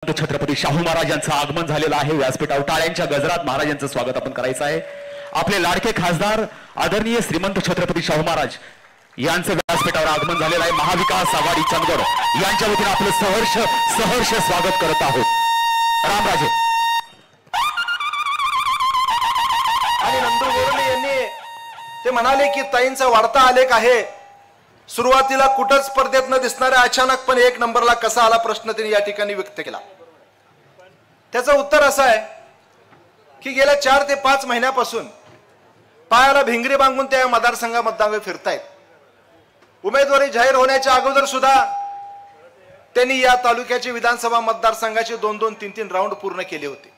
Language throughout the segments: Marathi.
छत्रपती शाहू महाराज यांचं आगमन झालेलं आहे। व्यासपीठावर टाळ्यांच्या गजरात महाराजांचं स्वागत आपण करायचं आहे। आपले लाडके खासदार आदरणीय श्रीमंत छत्रपती शाहू महाराज यांचं व्यासपीठावर आगमन झालेलं आहे। महाविकास आघाडी चंदगड यांच्या वतीने आपलं सहर्ष स्वागत करत आहोत। रामराजे आणि नंदू गोरले यांनी ते म्हणाले की ताईंचा वाढता आलेख आहे। सुरुवातीला कुठंच स्पर्धेत न दिसणाऱ्या अचानकपणे एक नंबरला कसा आला प्रश्न त्यांनी या ठिकाणी व्यक्त केला। त्याचं उत्तर असं आहे की गेल्या 4 ते 5 महिन्यापासून पायाला भिंगरी बांगून त्या मतदारसंघामध्ये फिरतायत। उमेदवारी जाहीर होण्याच्या अगोदर सुद्धा त्यांनी या तालुक्याचे विधानसभा मतदारसंघाचे 2-2, 3-3 राऊंड पूर्ण केले होते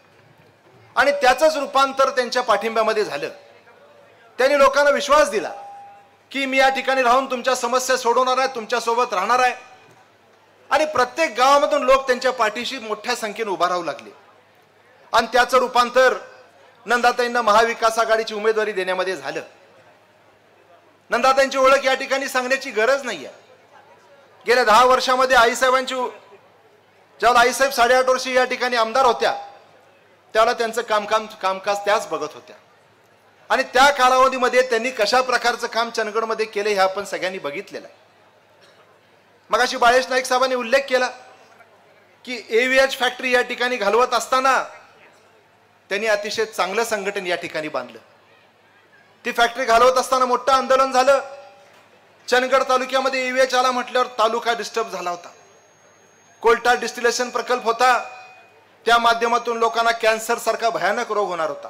आणि त्याचंच रूपांतर त्यांच्या पाठिंब्यामध्ये झालं। त्यांनी लोकांना विश्वास दिला की मी या ठिकाणी राहून तुमच्या समस्या सोडवणार आहे, तुमच्या सोबत राहणार आहे आणि प्रत्येक गावामधून लोक त्यांच्या पाठीशी मोठ्या संख्येने उभा राहू लागले आणि त्याचं रूपांतर नंदाताईंना महाविकास आघाडीची उमेदवारी देण्यामध्ये झालं। नंदाताईंची ओळख या ठिकाणी सांगण्याची गरज नाहीये। गेल्या 10 वर्षामध्ये आईसाहेबांची ज्यावेळेला आईसाहेब 8.5 वर्ष या ठिकाणी आमदार होत्या त्यावेळेला त्यांचं कामकाज त्याच बघत होत्या आणि त्या कालावधीमध्ये त्यांनी कशा प्रकारचं काम चंदगडमध्ये केले हे आपण सगळ्यांनी बघितलेलं आहे। मगाशी बाळेश नाईक साहेबांनी उल्लेख केला की एव्हीएच फॅक्टरी या ठिकाणी घालवत असताना त्यांनी अतिशय चांगलं संघटन या ठिकाणी बांधलं। ती फॅक्टरी घालवत असताना मोठं आंदोलन झालं। चंदगड तालुक्यामध्ये एव्हीएच आला म्हटल्यावर तालुका डिस्टर्ब झाला होता। कोलटा डिस्टिलेशन प्रकल्प होता, त्या माध्यमातून लोकांना कॅन्सर सारखा भयानक रोग होणार होता।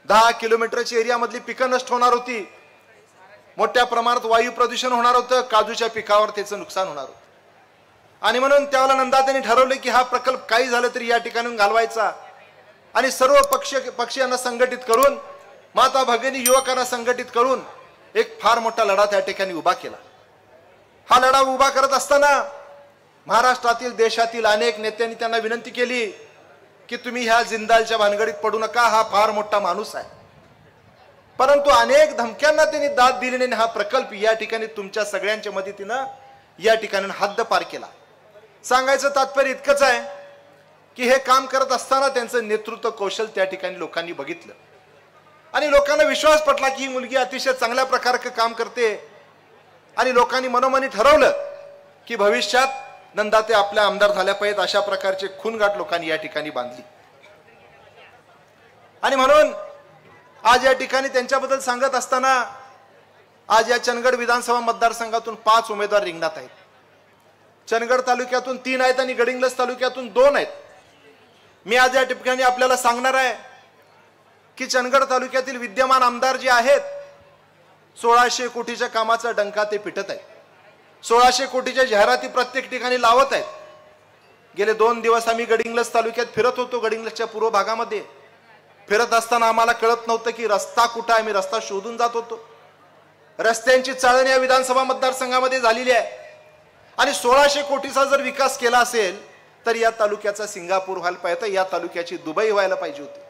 10 किलोमीटरच्या एरियामधली पिकं नष्ट होणार होती, मोठ्या प्रमाणात वायू प्रदूषण होणार होतं, काजूच्या पिकावर त्याचं नुकसान होणार होतं आणि म्हणून त्यावेळेला नंदाताईंनी ठरवले की हा प्रकल्प काही झालं तरी या ठिकाणी घालवायचा आणि सर्व पक्षीयांना संघटित करून, माता भगिनी युवकांना संघटित करून एक फार मोठा लढा त्या ठिकाणी उभा केला। हा लढा उभा करत असताना महाराष्ट्रातील देशातील अनेक नेत्यांनी त्यांना विनंती केली की तुम्ही ह्या जिंदालच्या भानगडीत पडू नका, हा फार मोठा माणूस आहे। परंतु अनेक धमक्यांना त्यांनी दाद दिली नाही। हा प्रकल्प या ठिकाणी तुमच्या सगळ्यांच्या मदतीनं या ठिकाणी हद्द पार केला। सांगायचं तात्पर्य इतकंच आहे की हे काम करत असताना त्यांचं नेतृत्व कौशल त्या ठिकाणी लोकांनी बघितलं आणि लोकांना विश्वास पटला की ही मुलगी अतिशय चांगल्या प्रकारचं काम करते आणि लोकांनी मनोमनी ठरवलं की भविष्यात नंदाताई आपल्या आमदार झाल्या पाहिजेत। अशा प्रकारचे खूनगाठ लोकांनी या ठिकाणी बांधली आणि म्हणून आज या ठिकाणी त्यांच्याबद्दल सांगत असताना आज या चंदगड विधानसभा मतदारसंघातून 5 उमेदवार रिंगणात आहेत। चंदगड तालुक्यातून 3 आहेत आणि गडिंग्लज तालुक्यातून 2 आहेत। मी आज या ठिकाणी आपल्याला सांगणार आहे की चंदगड तालुक्यातील विद्यमान आमदार जे आहेत 1600 कोटीच्या कामाचा डंका ते पिटत आहेत। 1600 कोटीच्या जाहिराती प्रत्येक ठिकाणी लावत आहेत। गेले 2 दिवस आम्ही गडिंग्लज तालुक्यात फिरत होतो। गडिंग्लजच्या पूर्व भागामध्ये फिरत असताना आम्हाला कळत नव्हतं की रस्ता कुठं आहे। आम्ही रस्ता शोधून जात होतो। रस्त्यांची चाळणी या विधानसभा मतदारसंघामध्ये झालेली आहे आणि 1600 कोटीचा जर विकास केला असेल तर या तालुक्याचा सिंगापूर व्हायला पाहिजे, या तालुक्याची दुबई व्हायला पाहिजे होती।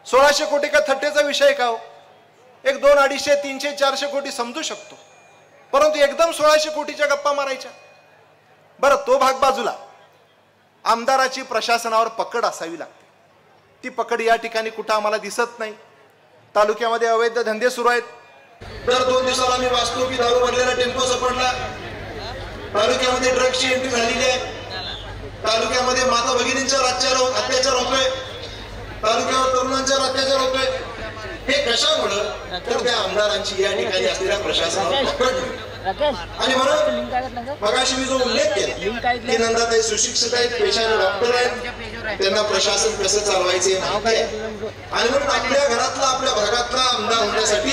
1600 कोटी का थट्टेचा विषय का हो? एक 200, 250, 300, 400 कोटी समजू शकतो, परंतु एकदम 1600 कोटीच्या गप्पा मारायच्या। बरं, तो भाग बाजूला, आमदाराची प्रशासनावर पकड असावी लागते। ती पकड या ठिकाणी कुठं आम्हाला दिसत नाही। तालुक्यामध्ये अवैध धंदे सुरू आहेत। दर 2 दिवसाला आम्ही वाचतो की दारू भरलेला टेम्पो सापडला। तालुक्यामध्ये ड्रग्सची एंट्री झालेली आहे। तालुक्यामध्ये माता भगिनींच्या अत्याचार होतोय, तालुक्यावर तरुणांचा अत्याचार होतोय। हे कशामुळे? तर त्या आमदारांची या ठिकाणी असलेल्या प्रशासनावर पकड आणि म्हणून मगाशी मी जो उल्लेख केला की नंदाताई सुशिक्षित आहेत, पेशाने डॉक्टर आहेत, त्यांना प्रशासन कसं चालवायचे माहिती आहे आणि म्हणून आपल्या घरातला, आपल्या भागातला आमदार होण्यासाठी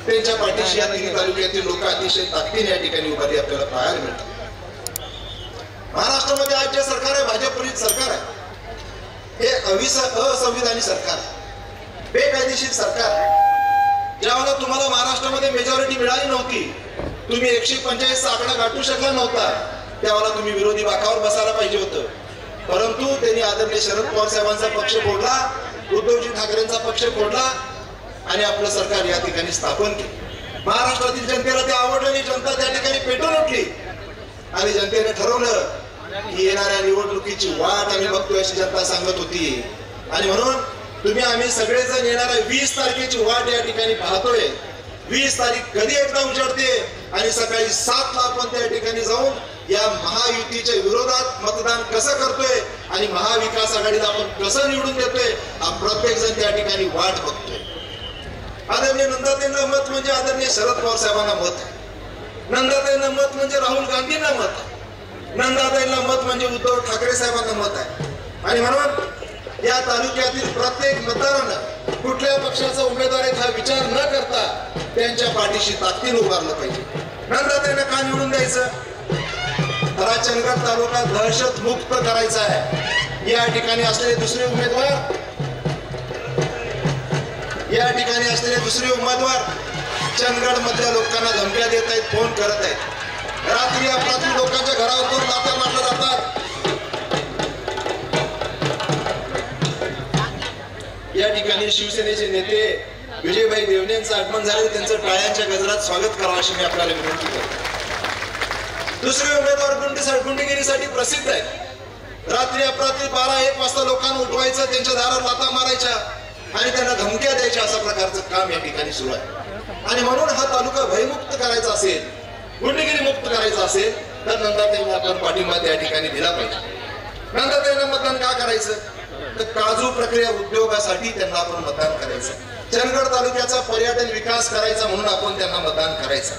त्यांच्या पाठीशी या 3 तालुक्यातील लोक अतिशय ताकदीने या ठिकाणी उभारली आपल्याला पाहायला मिळतात। महाराष्ट्रामध्ये आज जे सरकार आहे, भाजप सरकार आहे, हे असंविधानिक सरकार आहे, बेकायदेशीर सरकार आहे। ज्यावेळेला तुम्हाला महाराष्ट्रामध्ये मेजॉरिटी मिळाली नव्हती, तुम्ही 145चा आकडा गाठू शकला नव्हता, त्यावेळेला तुम्ही विरोधी बाकावर बसायला पाहिजे होतं। परंतु त्यांनी आदरणीय शरद पवार साहेबांचा पक्ष फोडला, उद्धवजी ठाकरेंचा पक्ष फोडला आणि आपलं सरकार या ठिकाणी स्थापन केलं। महाराष्ट्रातील जनतेला ते आवडलं नाही, जनता त्या ठिकाणी पेटून उठली आणि जनतेने ठरवलं की येणाऱ्या निवडणुकीची वाट आम्ही बघतोय अशी जनता सांगत होती. आणि म्हणून तुम्ही आम्ही सगळेजण येणाऱ्या 20 तारखेची वाट या ठिकाणी पाहतोय. 20 तारीख कधी एकदा उजाडते आणि सकाळी 7ला आपण त्या ठिकाणी जाऊन या महायुतीच्या विरोधात मतदान कसं करतोय आणि महाविकास आघाडीला आपण कसं निवडून देतोय हा प्रत्येक जण त्या ठिकाणी वाट बघतोय. आदरणीय नंदाताईंना मत म्हणजे आदरणीय शरद पवार साहेबांना मत आहे. नंदाताईंना मत म्हणजे राहुल गांधींना मत आहे. नंदाताईंना मत म्हणजे उद्धव ठाकरे साहेबांना मत आहे. आणि म्हणून या तालुक्यातील प्रत्येक मतदारानं कुठल्या पक्षाचा उमेदवार आहे हा विचार न करता त्यांच्या पाठीशी ताकदीने उभारलं पाहिजे. नंदाताईंना का निवडून द्यायचं? चंदगड तालुका दहशत मुक्त करायचा आहे. या ठिकाणी असलेले दुसरे उमेदवार चंदगड मधल्या लोकांना धमक्या देत आहेत, फोन करत आहेत. रात्री अपरात्री लोकांच्या घरावर दोन लाथा मारल्या जातात. या ठिकाणी शिवसेनेचे नेते विजयभाई देवणेंचं आगमन झालं, त्यांचं टाळ्यांच्या गजरात स्वागत करावं अशी मी आपल्याला विनंती करतो. दुसरे उमेदवार गुंडगिरीसाठी प्रसिद्ध आहेत. रात्री अपरात्री 12-1 वाजता लोकांना उठवायचं, त्यांच्या दारावर लाथा मारायच्या आणि त्यांना धमक्या द्यायच्या, अशा प्रकारचं काम या ठिकाणी सुरू आहे. आणि म्हणून हा तालुका भयमुक्त करायचा असेल, गुंडगिरी मुक्त करायचा असेल तर नंदाताईंना आपण पाठिंबा त्या ठिकाणी दिला पाहिजे. नंदाताईंना मतदान का करायचं? तर काजू प्रक्रिया उद्योगासाठी त्यांना आपण मतदान करायचं. चंदगड तालुक्याचा पर्यटन विकास करायचा म्हणून आपण त्यांना मतदान करायचं.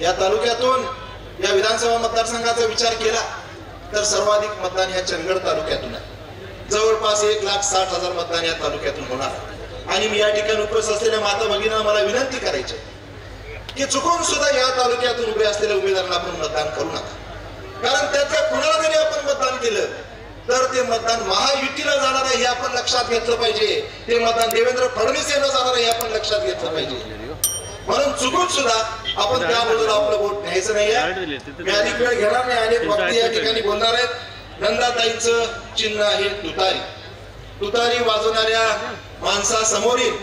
या तालुक्यातून या विधानसभा मतदारसंघाचा विचार केला तर सर्वाधिक मतदान या चंदगड तालुक्यातून आहे. जवळपास 1,60,000 मतदान या तालुक्यातून होणार. आणि मी या ठिकाणी उपस्थित असलेल्या माता भगिनींना मला विनंती करायची की चुकून सुद्धा या तालुक्यातून उभे असलेल्या उमेदवारांना आपण मतदान करू नका. कारण त्यातल्या कुणाला जरी आपण मतदान केलं तर ते मतदान महायुतीला जाणार आहे हे आपण लक्षात घेतलं पाहिजे. ते मतदान देवेंद्र फडणवीस यांना जाणार आहे हे आपण लक्षात घेतलं पाहिजे. म्हणून चुकून सुद्धा आपण त्या बाजूला आपलं वोट न्यायचं नाहीये. मी अधिक वेळ घेणार नाही. अनेक वक्ते या ठिकाणी बोलणार आहेत. नंदाताईंचं चिन्ह आहे तुतारी. तुतारी वाजवणाऱ्या माणसासमोरील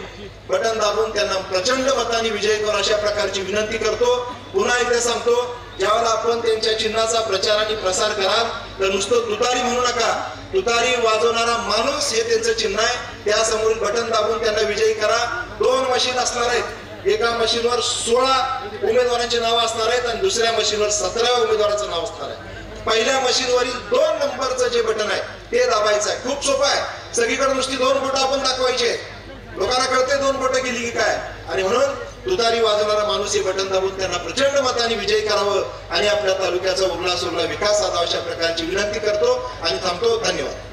बटन दाबून त्यांना प्रचंड मतांनी विजय करू अशा प्रकारची विनंती करतो. पुन्हा एकदा सांगतो, ज्यावेळेला आपण त्यांच्या चिन्हाचा प्रचार आणि प्रसार कराल तर नुसतं तुतारी म्हणू नका. तुतारी वाजवणारा माणूस हे त्यांचं चिन्ह आहे. त्या समोरील बटन दाबून त्यांना विजयी करा. 2 मशीन असणार आहेत. एका मशीनवर 16 उमेदवारांची नावं असणार आहेत आणि दुसऱ्या मशीनवर 17व्या उमेदवाराचं नाव असणार आहे. पहिल्या मशीनवरील 2 नंबरचं जे बटन आहे ते दाबायचं आहे. खूप सोपं आहे. सगळीकडे नुसती 2 बोटं आपण दाखवायचे. लोकांना कळते 2 बोटं गेली की काय. आणि म्हणून तुतारी वाजवणारा माणूस हे बटन दाबून त्यांना प्रचंड मतांनी विजयी करावं आणि आपल्या तालुक्याचा उरला सुरला विकास साधावा अशा प्रकारची विनंती करतो आणि थांबतो. धन्यवाद.